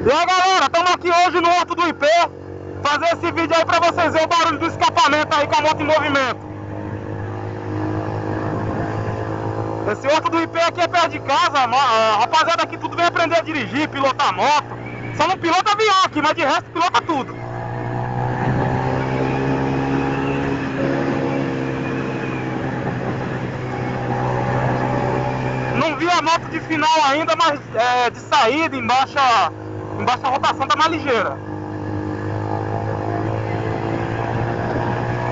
E aí galera, estamos aqui hoje no Horto do IP, fazer esse vídeo aí pra vocês verem o barulho do escapamento aí com a moto em movimento. Esse Horto do IP aqui é perto de casa, a rapaziada aqui tudo vem aprender a dirigir, pilotar moto. Só não pilota avião aqui, mas de resto pilota tudo. Não vi a moto de final ainda, mas de saída, em baixa rotação tá mais ligeira.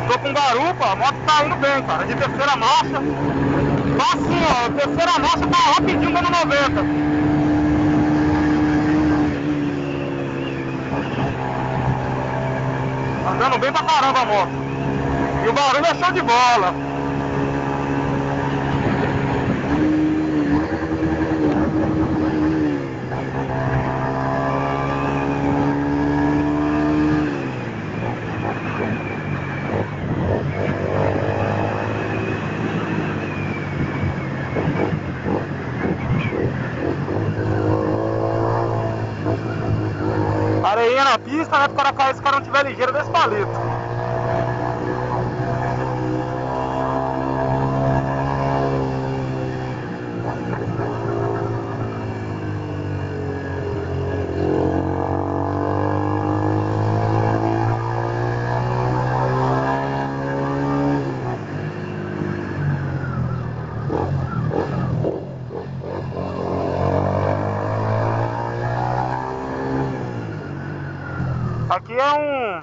Tô com garupa, a moto tá indo bem, cara, de terceira marcha. Tá assim, ó, terceira marcha tá rapidinho dando 90. Andando bem pra caramba a moto. E o barulho é show de bola. Areinha na pista, né? Pro cara cair se o cara não tiver ligeiro desse palito. Aqui é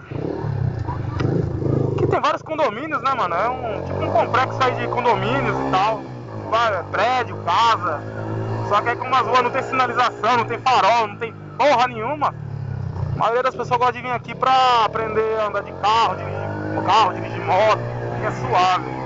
aqui tem vários condomínios, né, mano? É tipo um complexo aí de condomínios e tal. Prédio, casa. Só que aí como as ruas não tem sinalização, não tem farol, não tem porra nenhuma, a maioria das pessoas gosta de vir aqui pra aprender a andar de carro, dirigir moto, que é suave.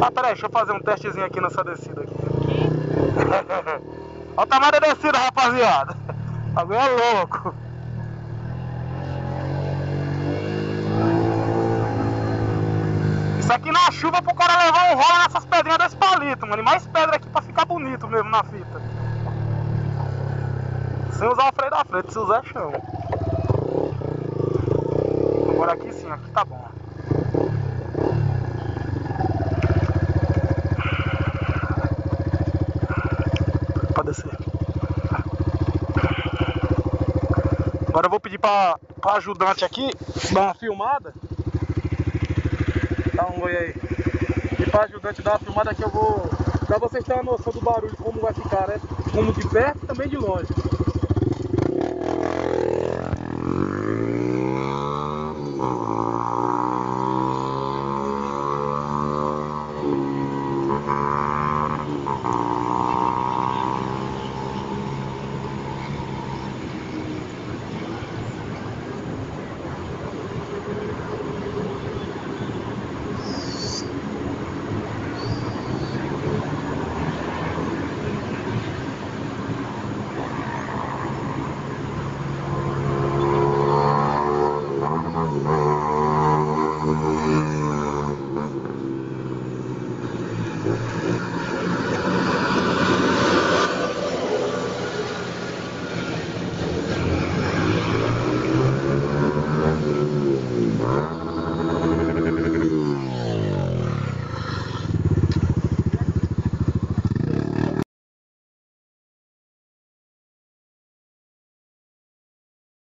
Ah, peraí, deixa eu fazer um testezinho aqui nessa descida aqui. Olha o tamanho da descida, rapaziada. Agora é louco. Isso aqui na chuva pro cara levar um rolo nessas pedrinhas desse palito, mano. E mais pedra aqui pra ficar bonito mesmo na fita. Sem usar o freio da frente, se usar é chão. Agora aqui sim, aqui tá bom. Pra descer. Agora eu vou pedir pra ajudante aqui dar uma filmada. Dá um oi aí. E pra ajudante dar uma filmada que eu vou, pra vocês terem uma noção do barulho, como vai ficar, né? Como de perto e também de longe.